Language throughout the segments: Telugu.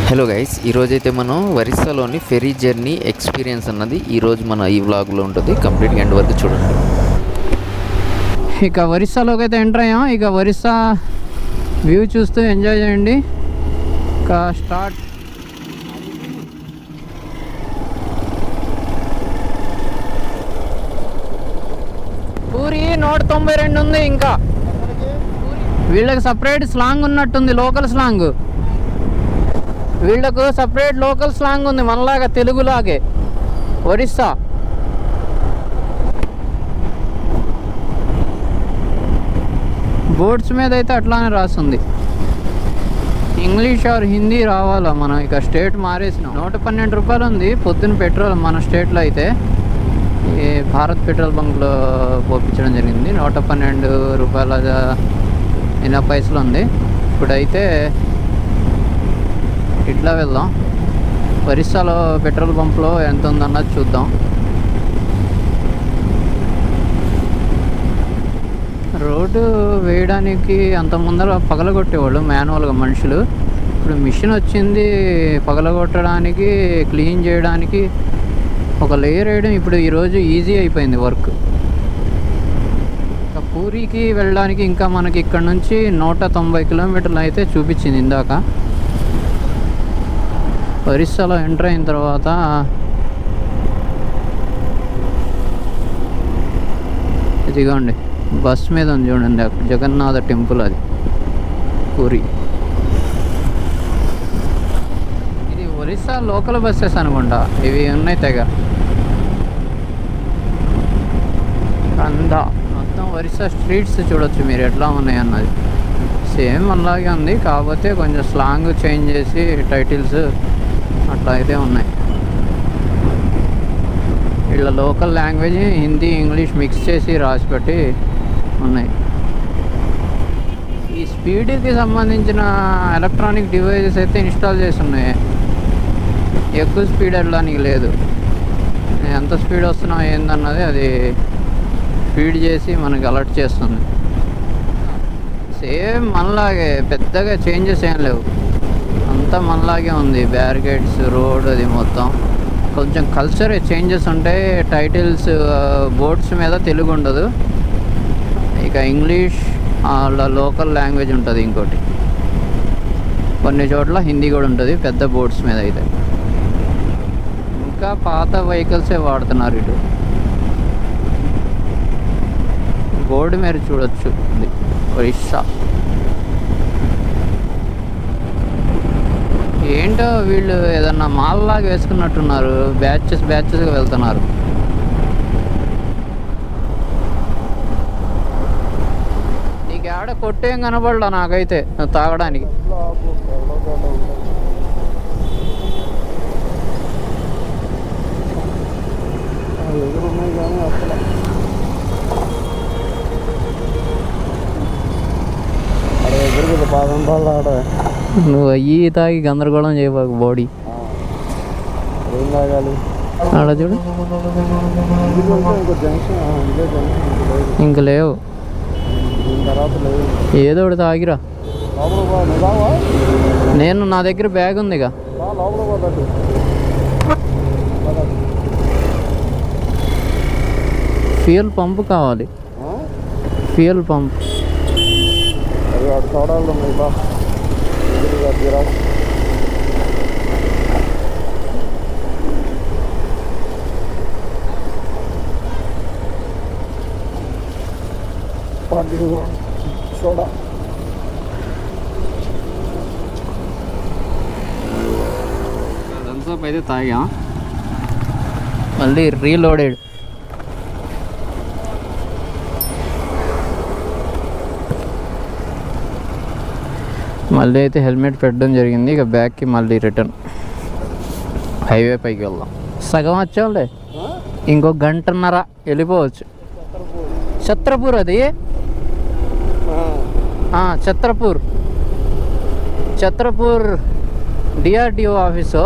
హలో గైస్, ఈరోజైతే మనం ఒరిస్సాలోని ఫెరీ జర్నీ ఎక్స్పీరియన్స్ అన్నది ఈరోజు మన ఈ వ్లాగ్లో ఉంటుంది. కంప్లీట్గా ఎండ్ వరకు చూడండి. ఇక ఒరిస్సాలోకి అయితే ఎంటర్ అయ్యాం. ఇక ఒరిస్సా వ్యూ చూస్తూ ఎంజాయ్ చేయండి. ఇక స్టార్ట్. పూరి 192 ఉంది. ఇంకా వీళ్ళకి సపరేట్ స్లాంగ్ ఉన్నట్టుంది, లోకల్ స్లాంగ్. వీళ్ళకు సపరేట్ లోకల్ స్లాంగ్ ఉంది, మనలాగా తెలుగులాగే. ఒరిస్సా బోర్డ్స్ మీద అయితే అట్లానే రాస్తుంది. ఇంగ్లీష్ ఆర్ హిందీ రావాలా. మనం ఇక స్టేట్ మారేసినాం. 112 రూపాయలు ఉంది పొద్దున్న పెట్రోల్ మన స్టేట్లో. అయితే ఈ భారత్ పెట్రోల్ బంక్లో పోపించడం జరిగింది. 112 రూపాయల 80 పైసలు ఉంది. ఇప్పుడైతే ఇట్లా వెళ్దాం. ఒరిస్సాలో పెట్రోల్ పంప్లో ఎంత ఉందన్నది చూద్దాం. రోడ్డు వేయడానికి అంత ముందర పగలగొట్టేవాళ్ళు మాన్యువల్గా మనుషులు. ఇప్పుడు మిషన్ వచ్చింది పగలగొట్టడానికి, క్లీన్ చేయడానికి. ఒక లేయర్ వేయడం ఇప్పుడు ఈరోజు ఈజీ అయిపోయింది వర్క్. పూరికి వెళ్ళడానికి ఇంకా మనకి ఇక్కడ నుంచి 190 కిలోమీటర్లు అయితే చూపించింది ఇందాక. ఒరిస్సాలో ఎంటర్ అయిన తర్వాత ఇదిగోండి బస్ మీద ఉంది చూడండి, జగన్నాథ టెంపుల్. అది పూరి. ఇది ఒరిస్సా లోకల్ బస్సెస్ అనుకుంటా ఇవి ఉన్నాయి తెగ. అంతా మొత్తం ఒరిస్సా స్ట్రీట్స్ చూడొచ్చు మీరు ఎట్లా ఉన్నాయి అన్నది. సేమ్ అలాగే ఉంది, కాకపోతే కొంచెం స్లాంగ్ చేంజ్ చేసి టైటిల్స్ అట్లా అయితే ఉన్నాయి. వీళ్ళ local language Hindi English mix చేసి రాసిపెట్టి ఉన్నాయి. ఈ స్పీడ్కి సంబంధించిన ఎలక్ట్రానిక్ డివైజెస్ అయితే ఇన్స్టాల్ చేసి ఉన్నాయి. ఎక్కువ స్పీడ్ వెళ్ళడానికి లేదు. ఎంత స్పీడ్ వస్తున్నా ఏందన్నది అది ఫీడ్ చేసి మనకి అలర్ట్ చేస్తుంది. సేమ్ మనలాగే, పెద్దగా చేంజెస్ ఏం లేవు, అంతా మనలాగే ఉంది. బ్యారికేడ్స్, రోడ్, అది మొత్తం కొంచెం కల్చర్ చేంజెస్ ఉంటాయి. టైటిల్స్ బోర్డ్స్ మీద తెలుగు ఉండదు, ఇక ఇంగ్లీష్ వాళ్ళ లోకల్ లాంగ్వేజ్ ఉంటుంది. ఇంకోటి కొన్ని చోట్ల హిందీ కూడా ఉంటుంది పెద్ద బోర్డ్స్ మీద. అయితే ఇంకా పాత వెహికల్సే వాడుతున్నారు. ఇటు బోర్డు మీరు చూడొచ్చు, ఇది ఒరిస్సా. ఏంటో వీళ్ళు ఏదన్నా మాల్ లాగా వేసుకున్నట్టున్నారు, బ్యాచెస్గా వెళ్తున్నారు. నీకు ఆడ కొట్టేం కనబడలా నాకైతే తాగడానికి. నువ్వు అయ్యి తాగి గందరగోళం చేయబాకు బాడీ. ఆడ చూడు ఇంక లేవు. ఏదో ఒకటి తాగిరా. నేను నా దగ్గర బ్యాగ్ ఉంది ఇక. ఫ్యూయల్ పంపు కావాలి, ఫ్యూయల్ పంప్. థమ్స్ అప్ అయితే తాగా, మళ్ళీ రీలోడెడ్. మళ్ళీ అయితే హెల్మెట్ పెట్టడం జరిగింది. ఇక బ్యాగ్కి మళ్ళీ రిటర్న్ హైవే పైకి వెళ్దాం. సగం వచ్చాంలే, ఇంకో గంటన్నర వెళ్ళిపోవచ్చు. ఛత్రపూర్, అది ఛత్రపూర్ డిఆర్డిఓ ఆఫీసు.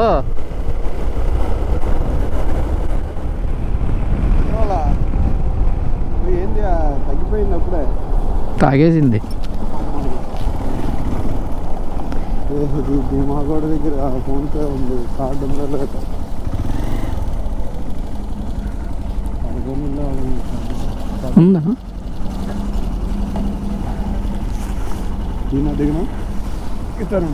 తాగేసింది. భీమాగోడ దగ్గర ఫోన్పే ఉంది, కార్డు ఉందా లేదా? ఉందా? భీమా దిగినా ఇస్తాను.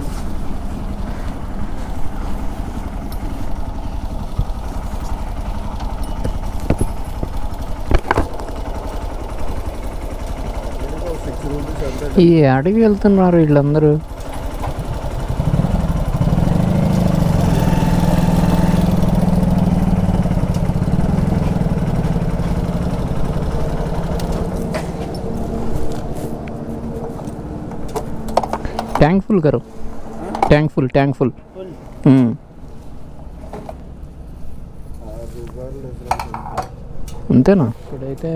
ఈ అడవి వెళ్తున్నారు వీళ్ళందరూ. ట్యాంక్ ఫుల్ కరు, ట్యాంక్ ఫుల్, ట్యాంక్ ఫుల్. అంతేనా? ఇప్పుడైతే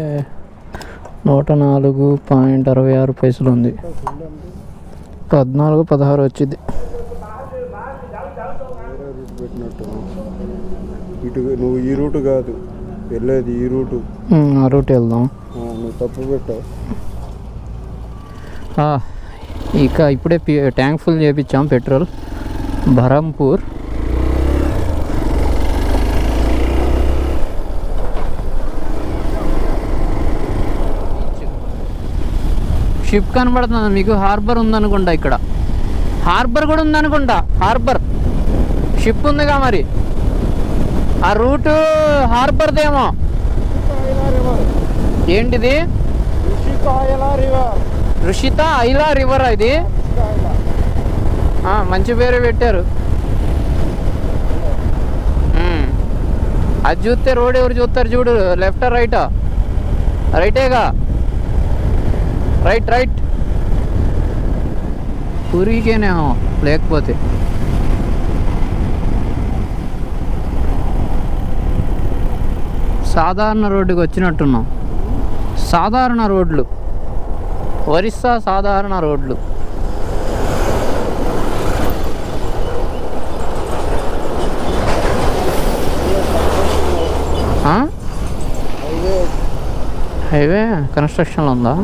104.66 ఉంది. 14-16 వచ్చింది. ఇటు నువ్వు ఈ రూటు కాదు వెళ్ళేది, ఈ రూటు. ఆ రూట్ వెళ్దాం. నువ్వు తప్పు పెట్టావు. ఇక ఇప్పుడే ట్యాంక్ ఫుల్ చేయించాం పెట్రోల్. బరంపూర్. షిప్ కనబడుతుంది మీకు. హార్బర్ ఉందనుకుంటా, ఇక్కడ హార్బర్ కూడా ఉందనుకుంటా. హార్బర్ షిప్ ఉందిగా మరి. ఆ రూటు హార్బర్దేమో. ఏంటిది? రుషిత ఐలా రివర్. ఇది మంచి పేరు పెట్టారు. అది చూస్తే రోడ్ ఎవరు చూస్తారు చూడు. లెఫ్ట్ రైటా? రైటేగా. Right right. పూరికేనేమో లేకపోతే. సాధారణ రోడ్డుకి వచ్చినట్టున్నాం. సాధారణ రోడ్లు, ఒరిస్సా సాధారణ రోడ్లు. హైవే కన్స్ట్రక్షన్లో ఉందా?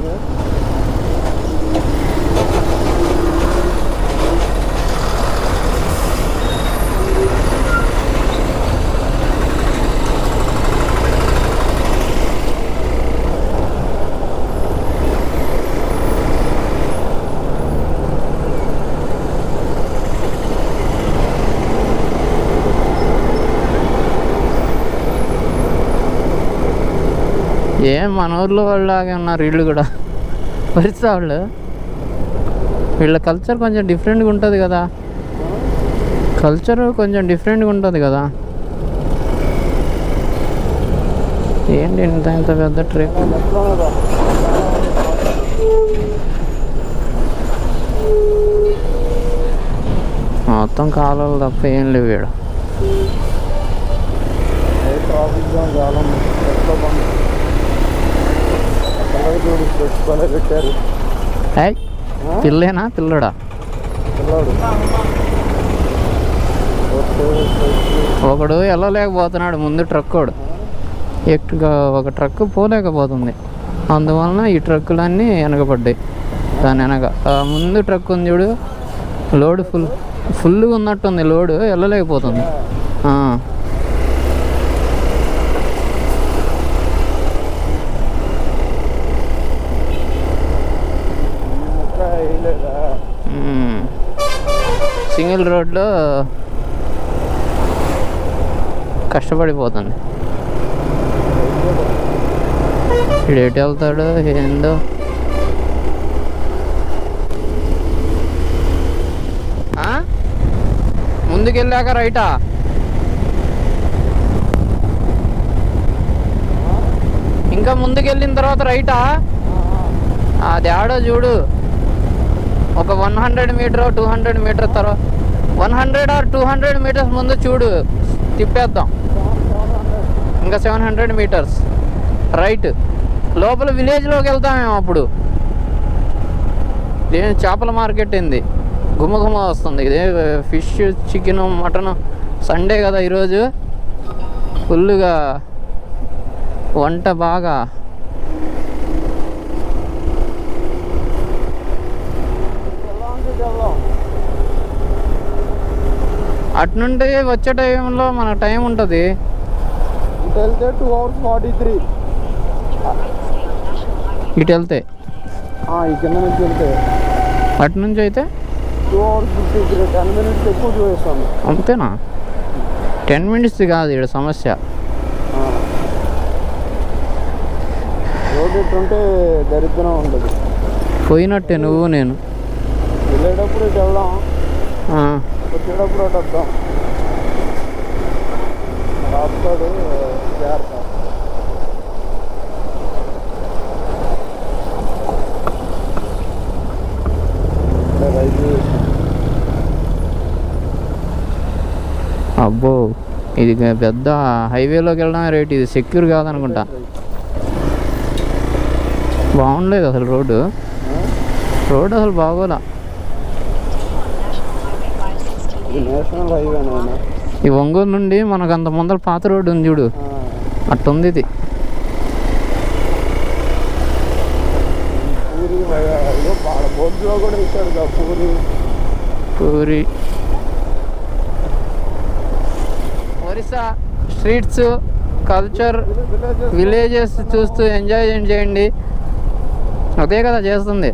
ఏం మన ఊర్లో వాళ్ళలాగే ఉన్నారు వీళ్ళు కూడా. ఒరిస్సా వాళ్ళు. వీళ్ళ కల్చర్ కొంచెం డిఫరెంట్గా ఉంటుంది కదా. కల్చర్ కొంచెం డిఫరెంట్గా ఉంటుంది కదా. ఏంటి ఇంత ఇంత పెద్ద ట్రిప్? మొత్తం కాలువలు తప్ప ఏం లేవు ఇక్కడ. పిల్లేనా పిల్లడా? ఒకడు వెళ్ళలేకపోతున్నాడు ముందు ట్రక్కోడు. ఒక ట్రక్ పోలేకపోతుంది. అందువలన ఈ ట్రక్కులన్నీ వెనకబడ్డాయి. దాని వెనక ముందు ట్రక్ ఉంది చూడు, లోడ్ ఫుల్గా ఉన్నట్టుంది. లోడ్ వెళ్ళలేకపోతుంది. సింగిల్ రోడ్లో కష్టపడిపోతుంది. ఇప్పుడు ఎటు వెళ్తాడు ఏందో. ముందుకెళ్ళాక రైటా? ఇంకా ముందుకెళ్ళిన తర్వాత రైటా? అది ఆడో చూడు. ఒక 100 మీటర్ 200 మీటర్ తర్వాత 100 or 200 మీటర్స్ ముందు చూడు, తిప్పేద్దాం. ఇంకా 700 మీటర్స్ రైట్. లోపల విలేజ్లోకి వెళ్తామేమో అప్పుడు. ఇదే చేపల మార్కెట్ ఏంది, గుమగుమ వస్తుంది. ఇదే ఫిష్, చికెన్, మటన్. సండే కదా ఈరోజు. ఫుల్గా వంట బాగా. అటు నుండి వచ్చే టైంలో మనకు టైం ఉంటుంది. ఇటు వెళ్తే 2 hours 43. ఇటు వెళ్తే ఈ కింద నుంచి వెళ్తే అటు నుంచి అయితే 2 hours 53. 10 minutes ఎక్కువ చూపిస్తాను. అంతేనా? 10 minutes కాదు ఇక్కడ సమస్య. రోడ్ ఇటుంటే దరిద్రం ఉంటుంది. పోయినట్టే నువ్వు నేను. వెళ్ళేటప్పుడు ఇటు వెళ్దాం, వచ్చేటప్పుడు అటు వద్దాం. రాస్తాడు జాగ్రత్త. రైతు అబ్బో ఇది పెద్ద హైవేలోకి వెళ్ళడమే రేట్. ఇది సెక్యూర్ కాదనుకుంటా. బాగుండలేదు అసలు రోడ్డు అసలు బాగోలా. ఇది నేషనల్ హైవే నాయన. ఈ ఒంగోలు నుండి మనకు అంత ముందర పాత రోడ్డు ఉంది చూడు, అట్టుంది ఇది. పూరి బోర్డులో కూడా ఇచ్చాడు puri Orissa streets culture villages చూస్తూ ఎంజాయ్ చేయండి. అదే కదా చేస్తుంది.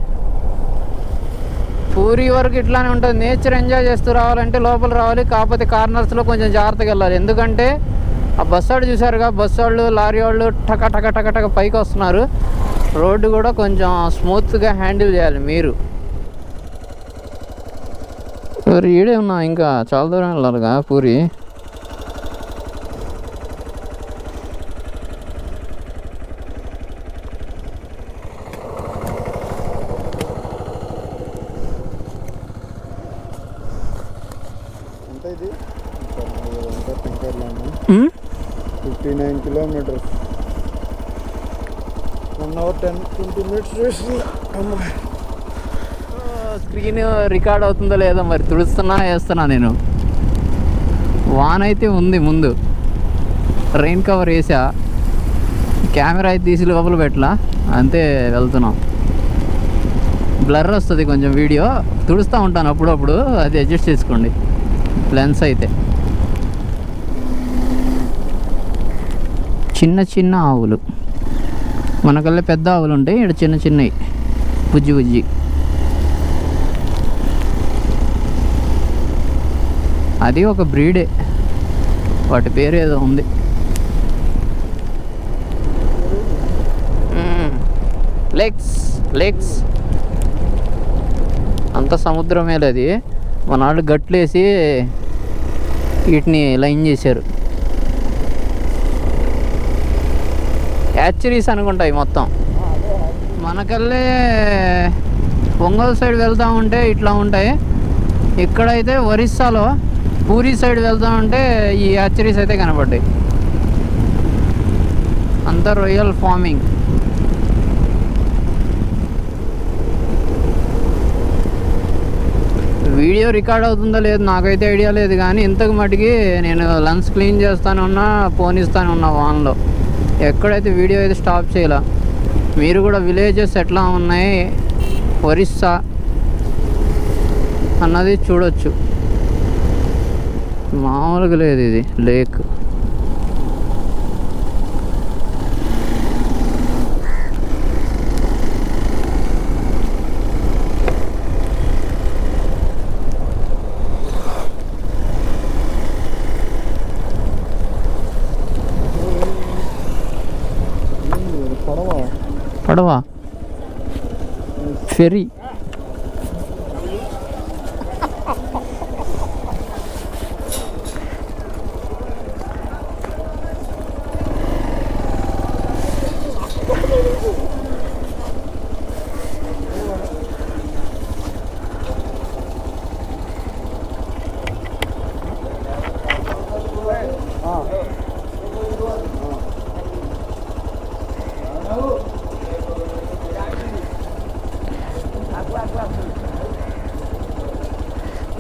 పూరి వరకు ఇట్లానే ఉంటుంది. నేచర్ ఎంజాయ్ చేస్తూ రావాలంటే లోపల రావాలి. కాకపోతే కార్నర్స్లో కొంచెం జాగ్రత్తగా వెళ్ళాలి. ఎందుకంటే ఆ బస్ వాళ్ళు చూసారుగా, బస్ వాళ్ళు లారీ వాళ్ళు టక టక టక టక పైకి వస్తున్నారు. రోడ్డు కూడా కొంచెం స్మూత్గా హ్యాండిల్ చేయాలి మీరు. ఈడే ఉన్నా, ఇంకా చాలా దూరం వెళ్ళాలిగా పూరి. ఇది 59 kilometers. 1 hour 10-20 minutes చేస్తుంది. స్క్రీన్ రికార్డ్ అవుతుందో లేదో మరి, వేస్తున్నా నేను. వాన అయితే ఉంది ముందు, రెయిన్ కవర్ వేసా, కెమెరా అయితే తీసి లోపల పెట్టలా, అంతే వెళ్తున్నాం. బ్లర్ వస్తుంది కొంచెం వీడియో, తుడుస్తూ ఉంటాను అప్పుడప్పుడు, అది అడ్జస్ట్ చేసుకోండి. లెన్స్ అయితే చిన్న చిన్న ఆవులు, మనకల్లా పెద్ద ఆవులు ఉంటాయి, ఇక్కడ చిన్న చిన్నవి బుజ్జి. అది ఒక బ్రీడే, వాటి పేరు ఏదో ఉంది. లేక్స్ అంత సముద్రమే లేదు. మన వాళ్ళు గట్లేసి వీటిని లైన్ చేశారు. యాచరీస్ అనుకుంటాయి మొత్తం. మనకల్లే ఒంగోలు సైడ్ వెళ్తూ ఉంటే ఇట్లా ఉంటాయి. ఇక్కడైతే ఒరిస్సాలో పూరి సైడ్ వెళ్తూ ఉంటే ఈ యాచరీస్ అయితే కనపడ్డాయి. అంతా రొయ్యల్ ఫార్మింగ్. వీడియో రికార్డ్ అవుతుందో లేదు నాకైతే ఐడియా లేదు, కానీ ఇంతకు మటుకి నేను లెన్స్ క్లీన్ చేస్తానున్నా, పోనిస్తానున్నా వాన్లో. ఎక్కడైతే వీడియో అయితే స్టాప్ చేయాల. మీరు కూడా విలేజెస్ ఎట్లా ఉన్నాయి ఒరిస్సా అన్నది చూడొచ్చు. మామూలుగా లేదు ఇది లేక్. పడవా ఫెరీ.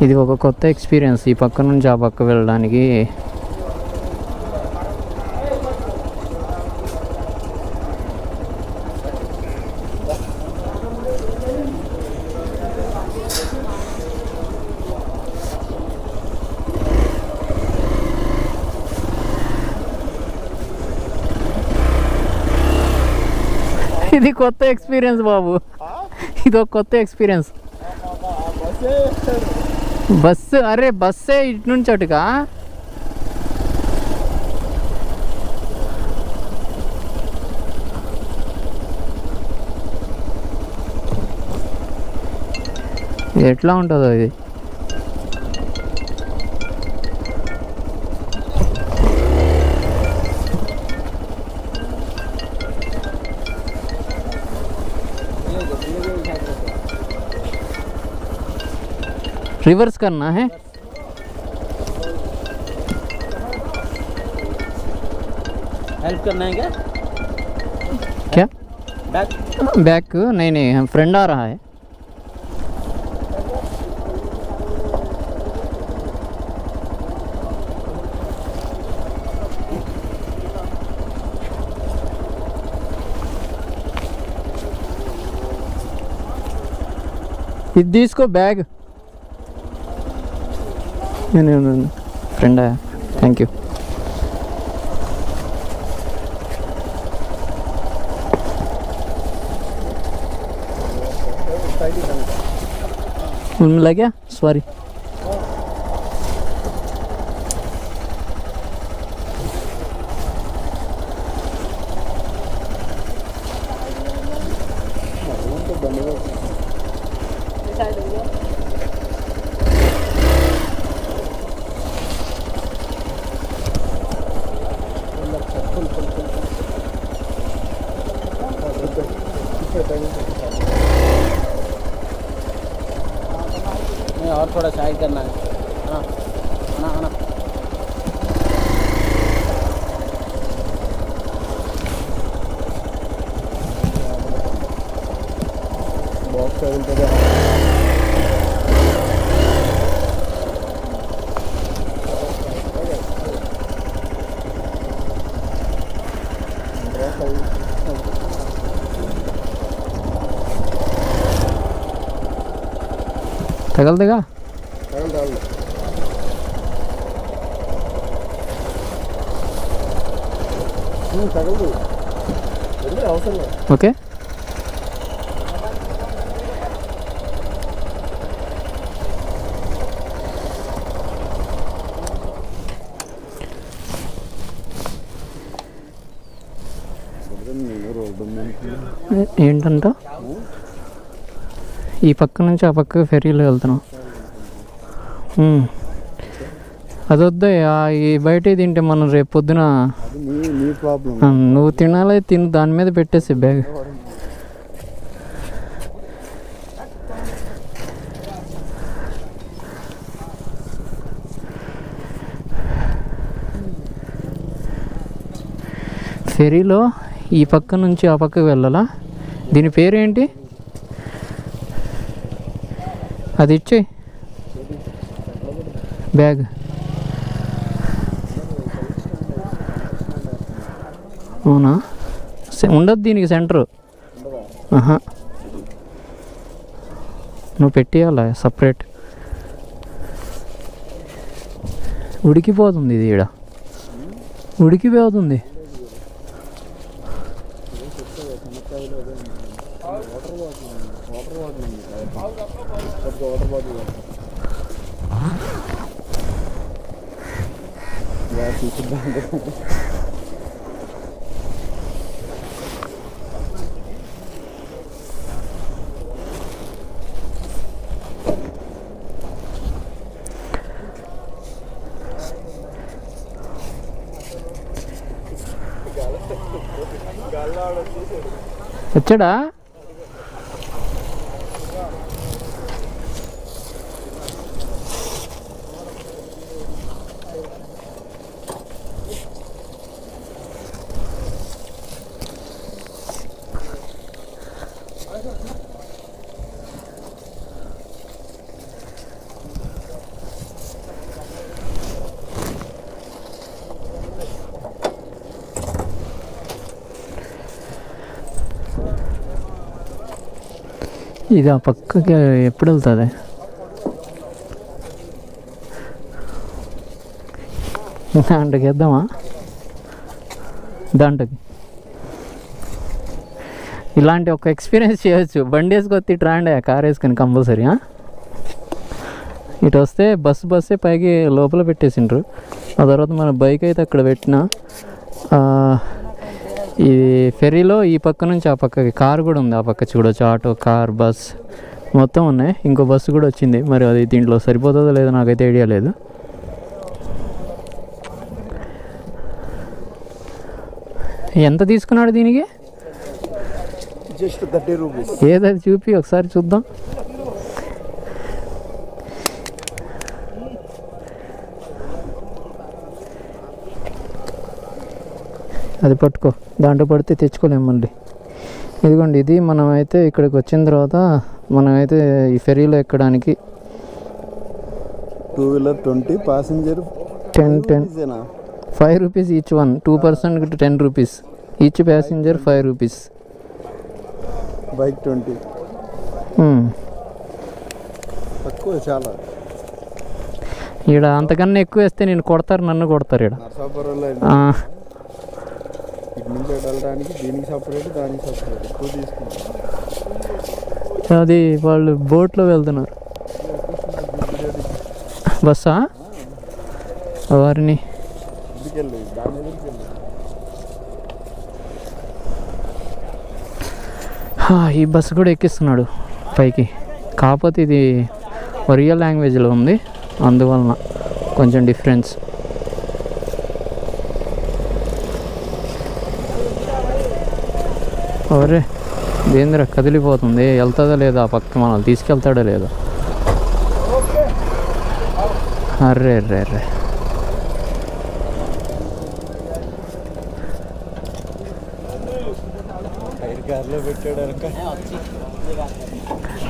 ఇది ఒక కొత్త ఎక్స్పీరియన్స్, ఈ పక్క నుంచి ఆ పక్క వెళ్ళడానికి. ఇది కొత్త ఎక్స్పీరియన్స్ బాబు, ఇది ఒక కొత్త ఎక్స్పీరియన్స్. బస్సు, అరే బస్సే ఇటు నుంచి అటుగా. ఎట్లా ఉంటుందో ఇది. रिवर्स करना है, हेल्प करना है क्या? क्या बैक बैक? नहीं नहीं, हम फ्रेंड आ रहा है. ఇది తీసుకో బ్యాగ్. ఫ్రెండ్ आया, थैंक यू. लग गया, सॉरी. नहीं, और थोड़ा साइड करना है. हाँ आना आना. బాక్స్ వెళ్తుంది. तगल देगा. తగలదు, అవసరం లేదు. ఓకే. ఏంటంట, ఈ పక్క నుంచి ఆ పక్క ఫెరీలో వెళ్తున్నాం. అదొద్దా, ఈ బయట తింటే మనం రేపు పొద్దున నీ ప్రాబ్లం. నువ్వు తినాలి, తిని దాని మీద పెట్టేసి బ్యాగ్. ఫెరీలో ఈ పక్క నుంచి ఆ పక్కకు వెళ్ళాలా? దీని పేరేంటి? అది ఇచ్చే బ్యాగ్. అవునా, ఉండదు దీనికి సెంటరు. ఆహా, నువ్వు పెట్టేయాలా సపరేట్. ఉడికిపోతుంది ఇది, ఈడ ఉడికిపోతుంది. వచ్చాడా? ఇది ఆ పక్కకి ఎప్పుడు వెళ్తుంది? దాంట్లోకి వేద్దామా? దాంట్లోకి ఇలాంటి ఒక ఎక్స్పీరియన్స్ చేయొచ్చు. బండి వేసుకొచ్చి ట్రాండ్ కార్ వేసుకొని కంపల్సరీ. ఇటు వస్తే బస్సే పైకి లోపల పెట్టేసిండ్రు. ఆ తర్వాత మన బైక్ అయితే అక్కడ పెట్టిన. ఈ ఫెరీలో ఈ పక్క నుంచి ఆ పక్కకి కార్ కూడా ఉంది. ఆ పక్క చూడొచ్చు, ఆటో, కార్, బస్ మొత్తం ఉన్నాయి. ఇంకో బస్సు కూడా వచ్చింది. మరి అది దీంట్లో సరిపోతుందో లేదో నాకైతే ఐడియా లేదు. ఎంత తీసుకున్నాడు దీనికి? Just 30 rupees. ఏదది చూపి ఒకసారి చూద్దాం. అది పట్టుకో, దాంట్లో పడితే తెచ్చుకోలేము మళ్ళీ. ఇదిగోండి, ఇది మనమైతే ఇక్కడికి వచ్చిన తర్వాత మనమైతే ఈ ఫెరీలో ఎక్కడానికి 2 wheeler 20, passenger 10 5 rupees each one. 2% 10 rupees, each passenger 5 rupees. Bike 20. తక్కువ చాలా. ఈడ అంతకన్నా ఎక్కువ వేస్తే నేను కొడతారు, నన్ను కొడతారు ఈడ. నర్సాపురంలో ఇటు నుంచి వెళ్ళడానికి దీనికి సపరేట్, దానికి సపరేట్ ఎక్కువ తీసుకుంటాం. అది వాళ్ళు బోట్లో వెళ్తున్నారు. బస్సా వారిని ఇంటికెళ్ళి దాని దగ్గరికి వెళ్ళి. ఈ బస్సు కూడా ఎక్కిస్తున్నాడు పైకి. కాకపోతే ఇది ఒరియా లాంగ్వేజ్లో ఉంది, అందువలన కొంచెం డిఫరెన్స్. ఒరే దేంద్ర కదిలిపోతుంది, వెళ్తుందా లేదా పక్క, మనల్ని తీసుకెళ్తాడో లేదా? Array array array.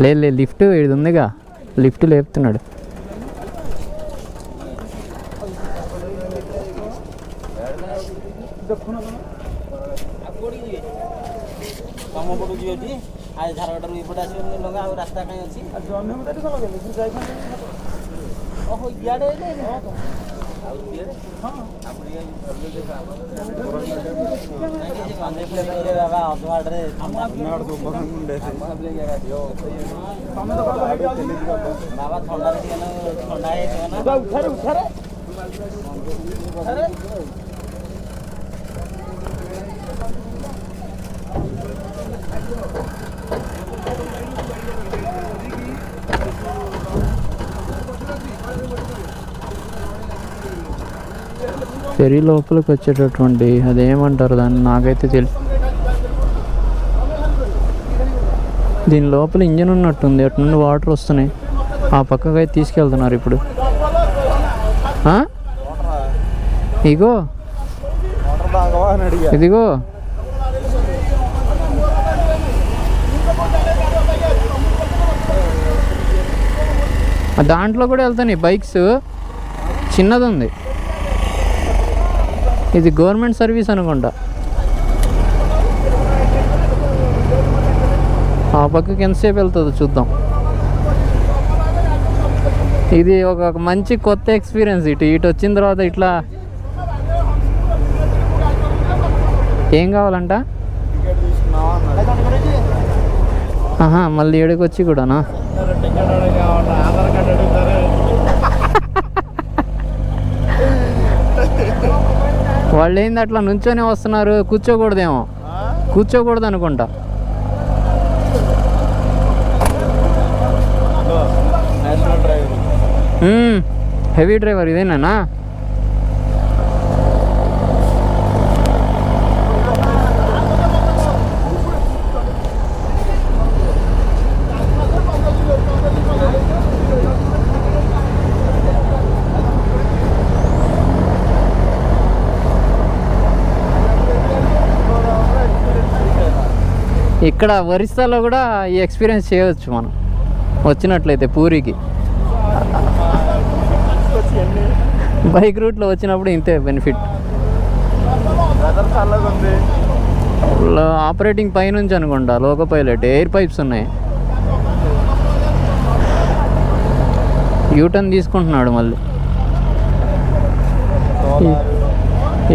లేదు లిఫ్ట్ ఇది ఉందిగా, లిఫ్ట్ లేపుతున్నాడు. ఫెరీ లోపలికి వచ్చేటటువంటి అదేమంటారు దాన్ని, నాకైతే తెలుసు. దీని లోపల ఇంజన్ ఉన్నట్టుంది, అటు నుండి వాటర్ వస్తున్నాయి. ఆ పక్కకి అయితే తీసుకెళ్తున్నారు ఇప్పుడు. ఇగో ఇదిగో దాంట్లో కూడా వెళ్తాయి బైక్స్. చిన్నది ఉంది, ఇది గవర్నమెంట్ సర్వీస్ అనుకుంటా. ఆ పక్కకి ఎంతసేపు వెళ్తుందో చూద్దాం. ఇది ఒక మంచి కొత్త ఎక్స్పీరియన్స్. ఇటు వచ్చిన తర్వాత ఇట్లా ఏం కావాలంట? మళ్ళీ ఏడుకి వచ్చి కూడానా? వాళ్ళు ఏంది అట్లా నుంచొని వస్తున్నారు, కూర్చోకూడదేమో, కూర్చోకూడదు అనుకుంటా. హెవీ డ్రైవర్ ఇదేనా? ఇక్కడ ఒరిస్సాలో కూడా ఈ ఎక్స్పీరియన్స్ చేయవచ్చు మనం వచ్చినట్లయితే పూరికి. బైక్ రూట్లో వచ్చినప్పుడు ఇంతే బెనిఫిట్. ఆపరేటింగ్ పైనుంచి అనుకుంటా, లోకో పైలట్, ఎయిర్ పైప్స్ ఉన్నాయి. యూటర్న్ తీసుకుంటున్నాడు మళ్ళీ.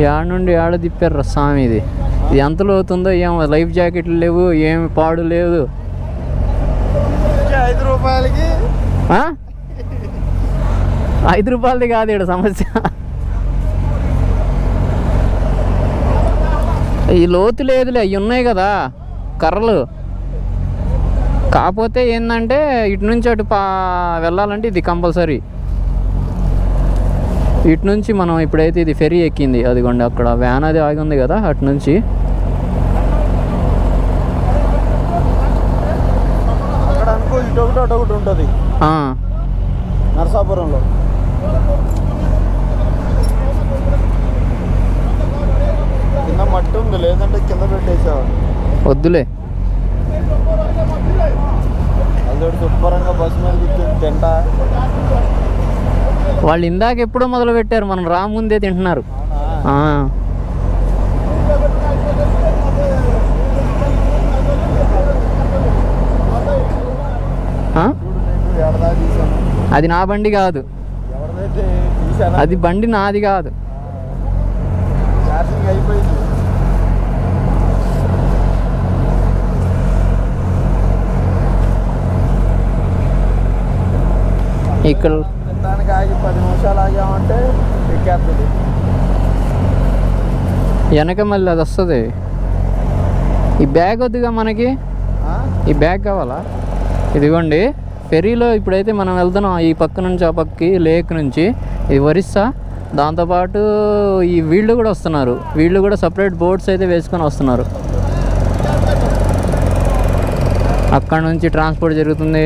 యాడ నుండి ఆడ తిప్పారు స్వామి ఇది. ఇది ఎంత లోతుందో ఏమో, లైఫ్ జాకెట్లు లేవు, ఏమి పాడు లేదు. 5 రూపాయలకి 5 రూపాయలది కాదు ఇక్కడ సమస్య. ఈ లోతు లేదులే, అవి ఉన్నాయి కదా కర్రలు. కాకపోతే ఏంటంటే ఇటు నుంచి అటు వెళ్ళాలంటే ఇది కంపల్సరీ. ఇటు నుంచి మనం ఇప్పుడైతే ఇది ఫెరీ ఎక్కింది, అదిగోండి అక్కడ వ్యాన్ అది ఆగి ఉంది కదా, అటు నుంచి అక్కడ అనుకో ఇటు ఒకటి అటు ఒకటి ఉంటుంది నరసాపురంలో. కింద మట్టి ఉంది, లేదంటే కింద పెట్టేసావు. వద్దులే. అది శుభ్రంగా బస్సు మీద కూర్చొని తింటా. వాళ్ళు ఇందాక ఎప్పుడో మొదలు పెట్టారు, మనం రాముందే తింటున్నారు. అది నా బండి కాదు, అది బండి నాది కాదు. అయిపోయింది. ఇక్కడ దానికి ఆగి 10 నిమిషాలు ఆగామంటే ఎక్కేస్తుంది. వెనక మళ్ళీ అది వస్తుంది. ఈ బ్యాగ్ వద్దుగా మనకి, ఈ బ్యాగ్ కావాలా? ఇదిగోండి ఫెరీలో ఇప్పుడైతే మనం వెళ్తున్నాం ఈ పక్క నుంచి ఆ పక్కకి, లేక్ నుంచి. ఇది ఒరిస్సా. దాంతోపాటు ఈ వీళ్ళు కూడా వస్తున్నారు, వీళ్ళు కూడా సపరేట్ బోట్స్ అయితే వేసుకొని వస్తున్నారు. అక్కడ నుంచి ట్రాన్స్పోర్ట్ జరుగుతుంది.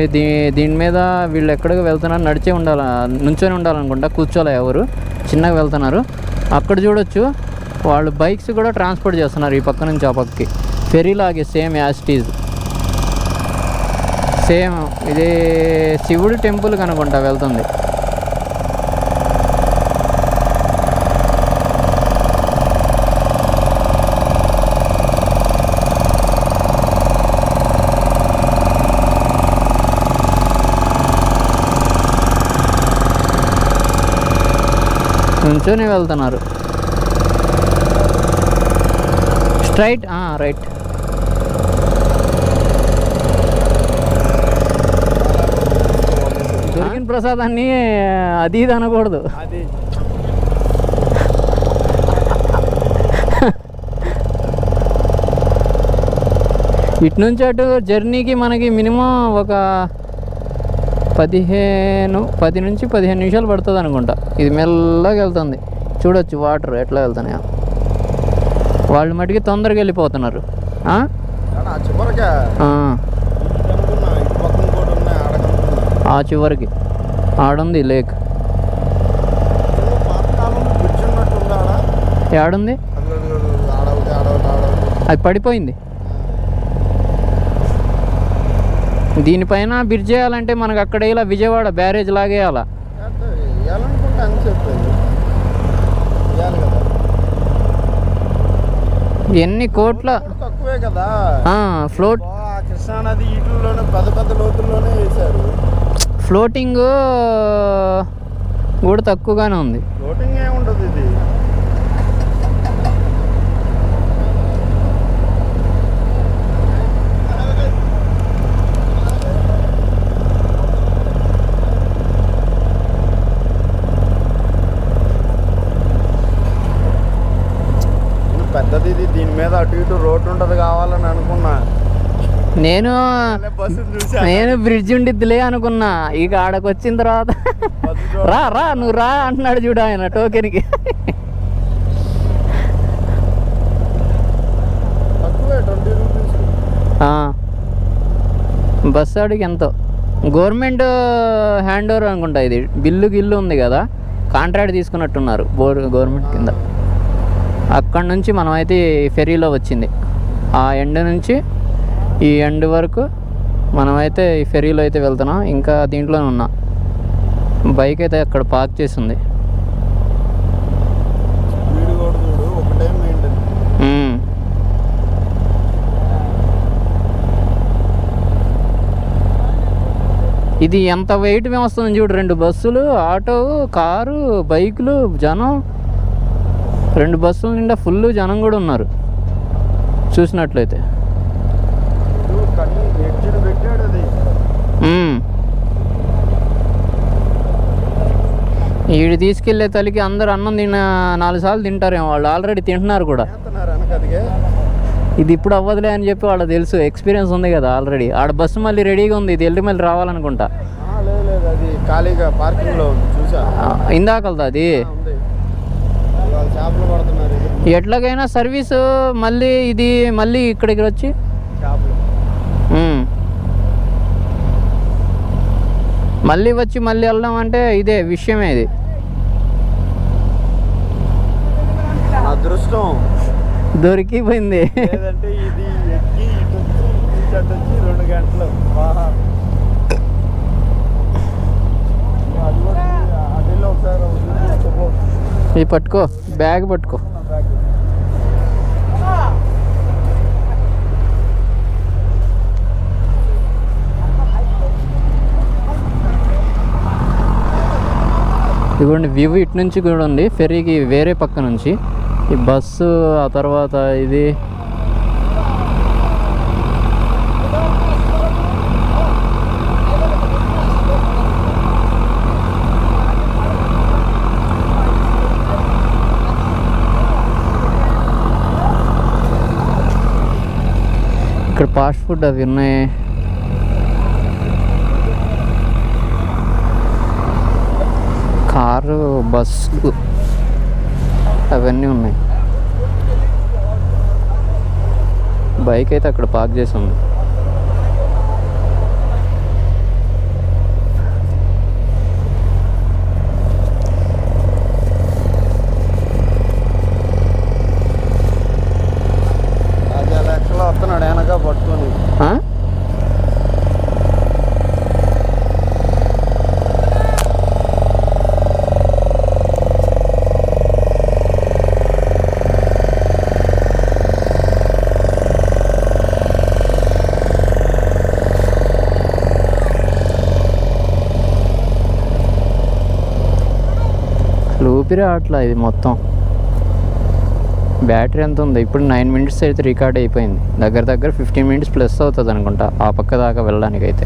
దీని మీద వీళ్ళు ఎక్కడికి వెళ్తున్నారు, నడిచే ఉండాలి, నుంచొని ఉండాలనుకుంటా, కూర్చోలే ఎవరు, చిన్నగా వెళ్తున్నారు. అక్కడ చూడొచ్చు వాళ్ళు బైక్స్ కూడా ట్రాన్స్పోర్ట్ చేస్తున్నారు ఈ పక్క నుంచి ఆ పక్కకి. ఫెరీలాగే సేమ్ యాస్టీజ్ సేమ్. ఇది శివుడి టెంపుల్ కనుకుంటా వెళ్తుంది. నుంచొని వెళ్తున్నారు స్ట్రైట్. రైట్. దొరికిన ప్రసాదాన్ని అది ఇది అనకూడదు. ఇటు నుంచి అటు జర్నీకి మనకి మినిమం ఒక 10 నుంచి 15 నిమిషాలు పడుతుంది అనుకుంటా. ఇది మెల్లగా వెళ్తుంది, చూడొచ్చు వాటర్ ఎట్లా వెళ్తున్నాయో. వాళ్ళు మటుకి తొందరగా వెళ్ళిపోతున్నారు. ఆ చివరికి ఆడుంది లేక్. ఆడుంది, అది పడిపోయింది. దీనిపైన బ్రిడ్జ్ చేయాలంటే మనకు అక్కడ ఇలా విజయవాడ బ్యారేజ్ లాగేయాలా. ఎన్ని కోట్ల తక్కువే కదా ఫ్లోట్. కృష్ణానది ఈట్లలోనే పెద్ద లోతుల్లోనే వేశారు. ఫ్లోటింగ్ కూడా తక్కువగానే ఉంది. ఫ్లోటింగ్ ఏముంటుంది ఇది. పెద్దది ఇది, దీని మీద అటు ఇటు రోడ్డు ఉంటుంది కావాలని అనుకున్నా. నేను బ్రిడ్జ్ ఉండిద్దిలే అనుకున్నా. ఇక ఆడకు వచ్చిన తర్వాత రా నువ్వు రా అంటున్నాడు చూడు ఆయన టోకెన్కి. బస్సు ఆడికి ఎంతో గవర్నమెంట్ హ్యాండ్ ఓవర్ అనుకుంటా. ఇది బిల్లు ఉంది కదా, కాంట్రాక్ట్ తీసుకున్నట్టున్నారు గవర్నమెంట్ కింద. అక్కడ నుంచి మనమైతే ఫెరీలో వచ్చింది. ఆ ఎండ్ నుంచి ఈ ఎండ్ వరకు మనమైతే ఈ ఫెరీలో అయితే వెళ్తున్నాం. ఇంకా దీంట్లోనే ఉన్నా. బైక్ అయితే అక్కడ పార్క్ చేసి ఉంది. ఇది ఎంత వెయిట్ వస్తుంది చూడు. 2 బస్సులు, ఆటో, కారు, బైకులు, జనం. 2 బస్సుల నిండా ఫుల్ జనం కూడా ఉన్నారు. చూసినట్లయితే. కానీ ఎడ్జిడ్ పెట్టాడు అది. వీడు తీసుకెళ్లే తల్లికి అందరు అన్నం 4 సార్లు తింటారేమో, వాళ్ళు ఆల్రెడీ తింటున్నారు కూడా. ఇది ఇప్పుడు అవ్వదులే అని చెప్పి వాళ్ళకి తెలుసు, ఎక్స్పీరియన్స్ ఉంది కదా ఆల్రెడీ. ఆడ బస్సు మళ్ళీ రెడీగా ఉంది, ఇది వెళ్ళి మళ్ళీ రావాలనుకుంటా. లేదు అది ఖాళీగా పార్కింగ్లో చూసా. ఇందాకలదా అది? చేపలు పడుతున్నారు. ఎట్లాగైనా సర్వీస్ మళ్ళీ ఇది మళ్ళీ ఇక్కడికి వచ్చి మళ్ళీ వచ్చి మళ్ళీ వెళ్దాం అంటే ఇదే విషయమే. ఇది అదృష్టం దొరికిపోయింది. లేదంటే ఇది ఎక్కి ఇటు వచ్చి 2 గంటలు. అడిలో ఒకసారి ఇది పట్టుకో, బ్యాగ్ పట్టుకో. ఇదిగోండి వ్యూ ఇటు నుంచి కూడా ఉంది, ఫెరీకి వేరే పక్క నుంచి ఈ బస్సు. ఆ తర్వాత ఇది ఇక్కడ ఫాస్ట్ ఫుడ్ అవి ఉన్నాయి. కారు, బస్సు అవన్నీ ఉన్నాయి. బైక్ అయితే అక్కడ పార్క్ చేసి ఉంది. వస్తున్నాడు వెనక పట్టుకొని. ఊపిరి అట్లా ఇది మొత్తం. బ్యాటరీ ఎంత ఉంది ఇప్పుడు? 9 మినిట్స్ అయితే రికార్డ్ అయిపోయింది. దగ్గర 15 మినిట్స్ ప్లస్ అవుతుంది అనుకుంటా ఆ పక్క దాకా వెళ్ళడానికి. అయితే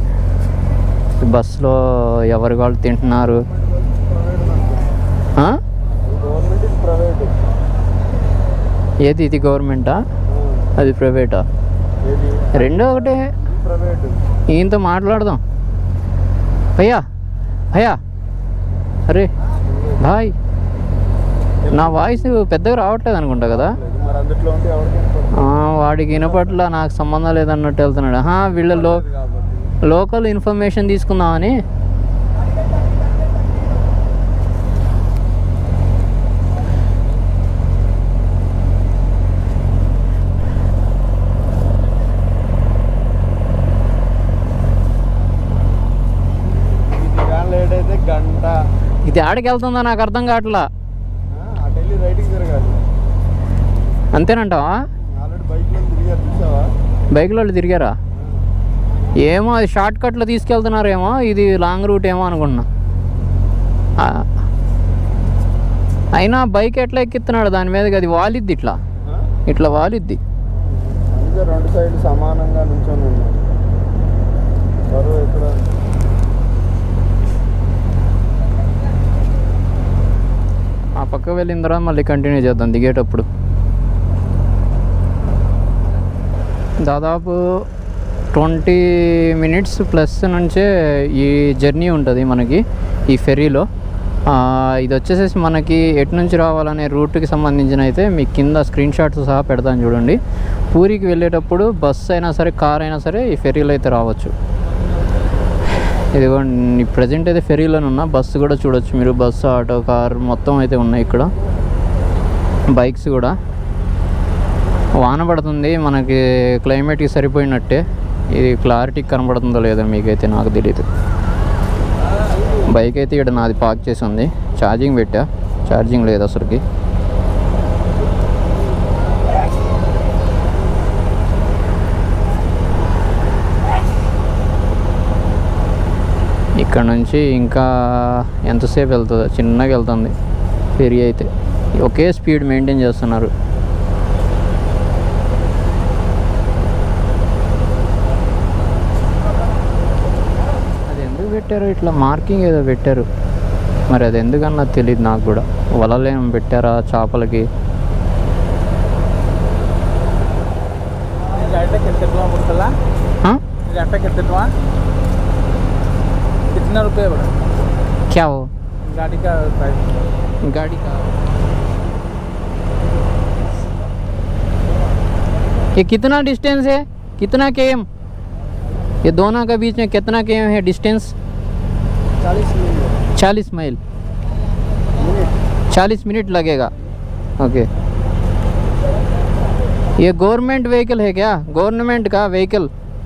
బస్సులో ఎవరు వాళ్ళు తింటున్నారు. ఏది ఇది గవర్నమెంటా అది ప్రైవేటా? రెండో ఒకటే. ఈయనతో మాట్లాడదాం. భయ్యా భయ్యా, అరే బాయ్, నా వాయిస్ పెద్దగా రావట్లేదు అనుకుంటా కదా. వాడికి వినపట్ల, నాకు సంబంధం లేదన్నట్టు వెళ్తున్నాడు. వీళ్ళ లోకల్ ఇన్ఫర్మేషన్ తీసుకుందామని. గంట ఇది ఆడికి వెళ్తుందా నాకు అర్థం కావట్లా. అంతేనంటావా? బైక్లో తిరిగారా? ఏమో అది షార్ట్ కట్లో తీసుకెళ్తున్నారేమో, ఇది లాంగ్ రూట్ ఏమో అనుకున్నా. అయినా బైక్ ఎట్లా ఎక్కిస్తున్నాడు దాని మీదకి? అది వాలిద్ది, ఇట్లా వాలిద్ది. 2 సైడ్లు సమానంగా నుంచొని ఇక్కడ. ఆ పక్క వెళ్ళిన తర్వాత మళ్ళీ కంటిన్యూ చేద్దాం దిగేటప్పుడు. దాదాపు 20 మినిట్స్ ప్లస్ నుంచే ఈ జర్నీ ఉంటుంది మనకి ఈ ఫెరీలో. ఇది వచ్చేసేసి మనకి ఎటు నుంచి రావాలనే రూట్కి సంబంధించిన అయితే మీకు కింద స్క్రీన్ షాట్స్ సహా పెడతాను చూడండి. పూరికి వెళ్ళేటప్పుడు బస్సు అయినా సరే, కార్ అయినా సరే ఈ ఫెరీలో అయితే రావచ్చు. ఇదిగోండి ప్రజెంట్ అయితే ఫెరీలోనే ఉన్నా. బస్సు కూడా చూడొచ్చు మీరు, బస్సు, ఆటో, కార్ మొత్తం అయితే ఉన్నాయి ఇక్కడ. బైక్స్ కూడా. వాన పడుతుంది, మనకి క్లైమేట్కి సరిపోయినట్టే. ఇది క్లారిటీ కనబడుతుందో లేదో మీకైతే నాకు తెలియదు. బైక్ అయితే ఇక్కడ నాది పార్క్ చేసి ఉంది. ఛార్జింగ్ పెట్టా, ఛార్జింగ్ లేదు అసలుకి. ఇక్కడ నుంచి ఇంకా ఎంతసేపు వెళ్తుందో, చిన్నగా వెళ్తుంది ఫెరీ అయితే. ఒకే స్పీడ్ మెయింటైన్ చేస్తున్నారు. పెట్టారు, ఇట్లా మార్కింగ్ ఏదో పెట్టారు, మరి అది ఎందుకన్నా తెలియదు నాకు కూడా. వలలేం పెట్టారా చేపలకి? हाँ? कितना रुपये बड़ा क्या हो गाड़ी का प्राइस? गाड़ी का ये कितना डिस्टेंस है, कितना केएम? ये दोनों के बीच में कितना केएम है डिस्टेंस? 40 मील 40 मिनट लगेगा। ओके, ये गवर्नमेंट व्हीकल है क्या? गवर्नमेंट का व्हीकल?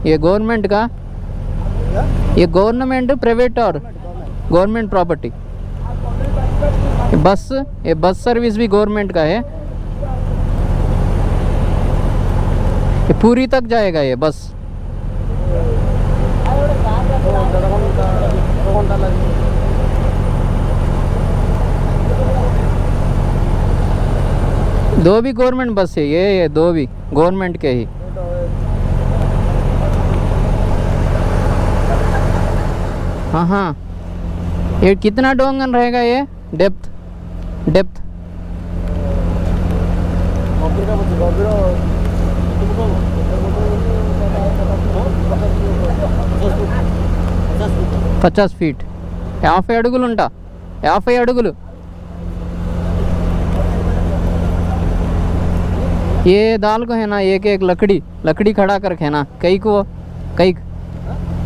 ये गवर्नमेंट का? ये गवर्नमेंट प्राइवेट और गवर्नमेंट प्रॉपर्टी? बस, ये बस सर्विस भी गवर्नमेंट का है? ये पूरी तक जाएगा ये बस? दो भी गवर्नमेंट बस है ये दो भी गवर्नमेंट के ही। हाँ हाँ, ये कितना डोंगन रहेगा ये डेप्थ? 50 ఫీట్, 50 అడుగులు ఉంటా, 50 అడుగులు। ये दाल को है ना एक एक लकड़ी खड़ा करके है ना, कई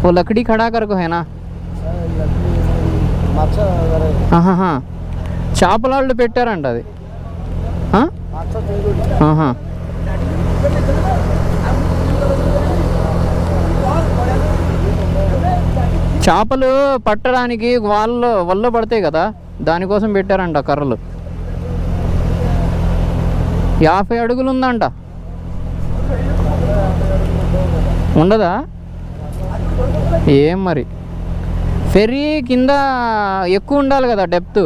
वो लकड़ी खड़ा कर को है ना। हाँ हाँ, చేపలాళ్ళు పెట్టారంట అది। చేపలు పట్టడానికి వల్ల పడతాయి కదా, దానికోసం పెట్టారంట కర్రలు। 50 అడుగులు ఉందంట, ఉండదా? ఏం మరి ఫెర్రీ కింద ఎక్కువ ఉండాలి కదా డెప్త్,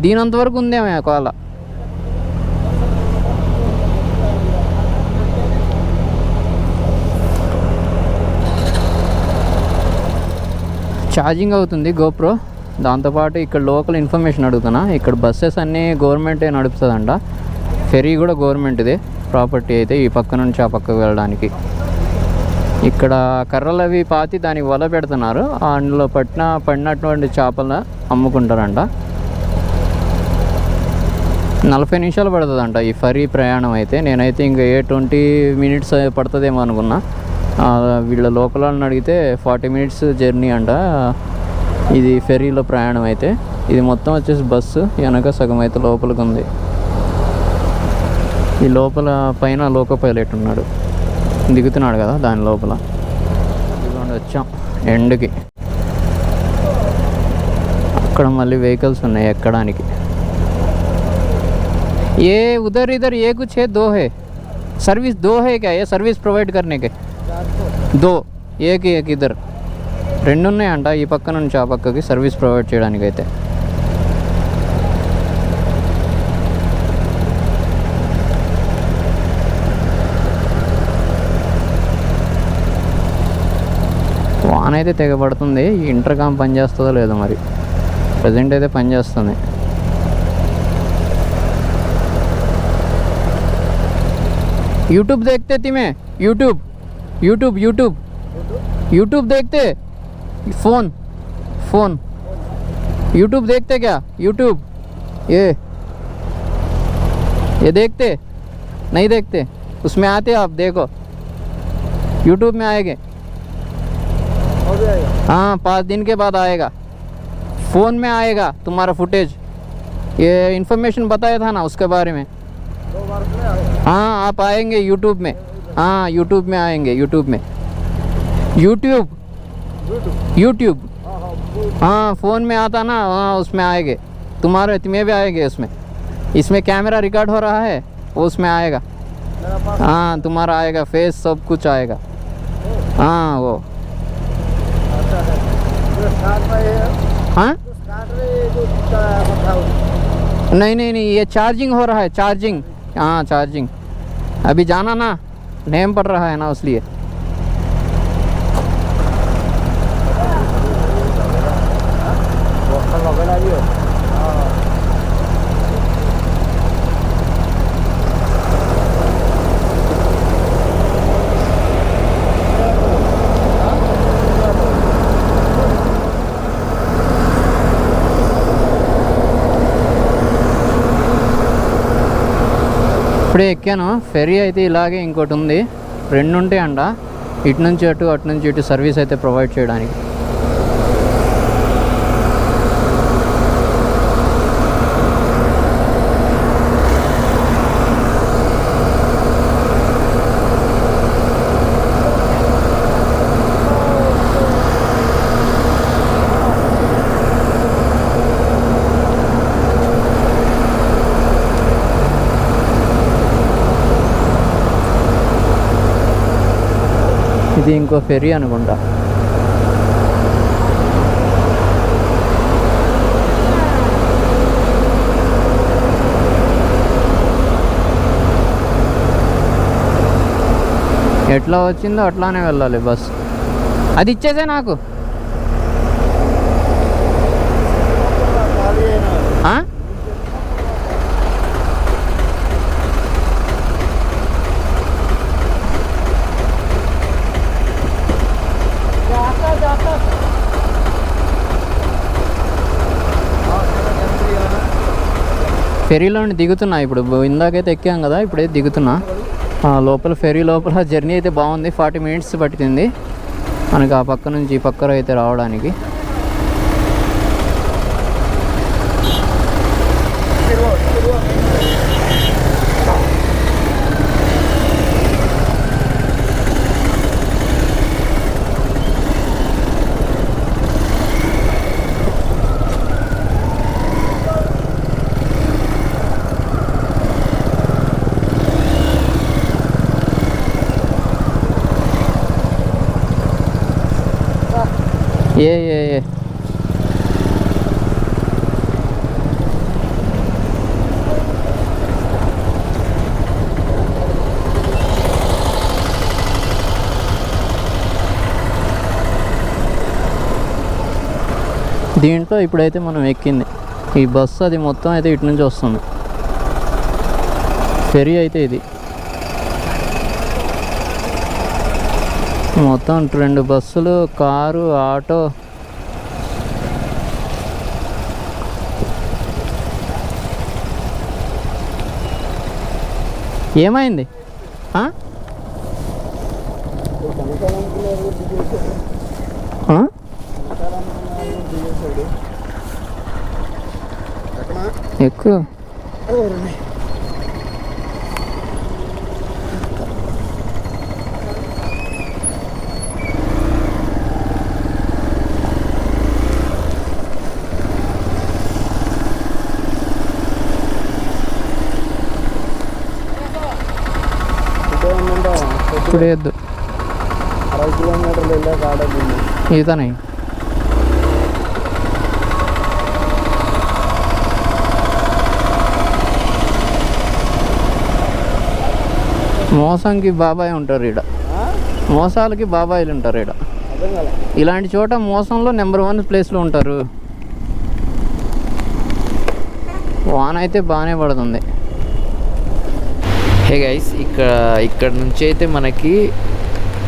దీనంతవరకు ఉందేమో ఒకవేళ। ఛార్జింగ్ అవుతుంది గోప్రో, దాంతోపాటు ఇక్కడ లోకల్ ఇన్ఫర్మేషన్ అడుగుతున్నా। ఇక్కడ బస్సెస్ అన్నీ గవర్నమెంటే నడుపుతుందంట, ఫెరీ కూడా గవర్నమెంట్దే ప్రాపర్టీ అయితే, ఈ పక్క నుంచి ఆ పక్కకు వెళ్ళడానికి। ఇక్కడ కర్రలు అవి పాతి దానికి వల పెడుతున్నారు, అందులో పడినటువంటి చేపలను అమ్ముకుంటారంట। 40 నిమిషాలు పడుతుందంట ఈ ఫెరీ ప్రయాణం అయితే। నేనైతే ఇంకా 20 మినిట్స్ పడుతుందేమో అనుకున్నా, వీళ్ళ లోకల్ వాళ్ళని అడిగితే 40 మినిట్స్ జర్నీ అంట ఇది ఫెరీలో ప్రయాణం అయితే। ఇది మొత్తం వచ్చేసి బస్సు, వెనక సగం అయితే లోపలికి ఉంది। ఈ లోపల పైన లోకో పైలట్ ఉన్నాడు, దిగుతున్నాడు కదా దాని లోపల। ఇదిగోండి వచ్చాం ఎండ్కి, అక్కడ మళ్ళీ వెహికల్స్ ఉన్నాయి ఎక్కడానికి। ये उधर इधर ये कुछ है, 2 है सर्विस, 2 है क्या ये सर्विस प्रोवाइड करने के? 2, एक ఇద్దరు 2 ఉన్నాయంట ఈ పక్క నుంచి ఆ పక్కకి సర్వీస్ ప్రొవైడ్ చేయడానికైతే। వాన అయితే తెగబడుతుంది, ఈ ఇంటర్కామ్ పనిచేస్తుందో లేదో మరి, ప్రజెంట్ అయితే పనిచేస్తుంది। यूट्यूब देखते थी मैं, यूट्यूब देखते, फोन यूट्यूब देखते क्या? यूट्यूब ये देखते नहीं देखते? उसमें आते आप देखो, यूट्यूब में आएंगे। हाँ 5 दिन के बाद आएगा, फ़ोन में आएगा तुम्हारा फुटेज। ये इन्फॉर्मेशन बताया था ना उसके बारे में। हाँ आप आएंगे यूट्यूब में, हाँ यूट्यूब में आएंगे, यूट्यूब हाँ फ़ोन में आता ना, हाँ उसमें आएंगे, तुम्हें भी आएंगे उसमें। इसमें कैमरा रिकॉर्ड हो रहा है, वो उसमें आएगा। हाँ तुम्हारा आएगा, फेस सब कुछ आएगा। हाँ वो हाँ नहीं ये चार्जिंग हो रहा है, चार्जिंग। हाँ चार्जिंग, अभी जाना ना, नेम पड़ रहा है ना इसलिए। ఇప్పుడే ఎక్కాను ఫెరీ అయితే. ఇలాగే ఇంకోటి ఉంది, 2 ఉంటాయంట, ఇటు నుంచి అటు నుంచి ఇటు సర్వీస్ అయితే ప్రొవైడ్ చేయడానికి. ఇది ఇంకో ఫెరీ అనుకుంటా. ఎట్లా వచ్చిందో అట్లానే వెళ్ళాలి బస్. అది ఇచ్చేసే నాకు. ఆ? ఫెరీలోని దిగుతున్నా ఇప్పుడు. ఇందాకైతే ఎక్కాం కదా, ఇప్పుడైతే దిగుతున్నా. లోపల ఫెరీ లోపల జర్నీ అయితే బాగుంది. 40 మినిట్స్ పట్టింది మనకి ఆ పక్క నుంచి ఈ పక్కన అయితే రావడానికి. ఏ దీంట్లో ఇప్పుడైతే మనం ఎక్కింది ఈ బస్సు, అది మొత్తం అయితే ఇటు నుంచి వస్తుంది. ఫెరీ అయితే ఇది మొత్తం 2 బస్సులు, కారు, ఆటో. ఏమైంది? ఎక్కువ ఇప్పుడే 60 కిలోమీటర్లు వెళ్ళే కాడది ఈతనే. మోసంకి బాబాయ్ ఉంటారు ఈడ, మోసాలకి బాబాయిలు ఉంటారు ఈడ. ఇలాంటి చోట మోసంలో నెంబర్ 1 ప్లేస్లో ఉంటారు. వాన అయితే బాగానే పడుతుంది. హే గైస్, ఇక్కడ నుంచి అయితే మనకి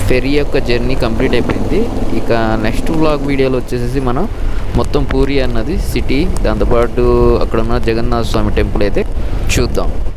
ఫెరీ యొక్క జర్నీ కంప్లీట్ అయిపోయింది. ఇక నెక్స్ట్ వ్లాగ్ వీడియోలో వచ్చేసేసి మనం మొత్తం పూరి అన్నది సిటీ, దాంతోపాటు అక్కడ ఉన్న జగన్నాథ స్వామి టెంపుల్ అయితే చూద్దాం.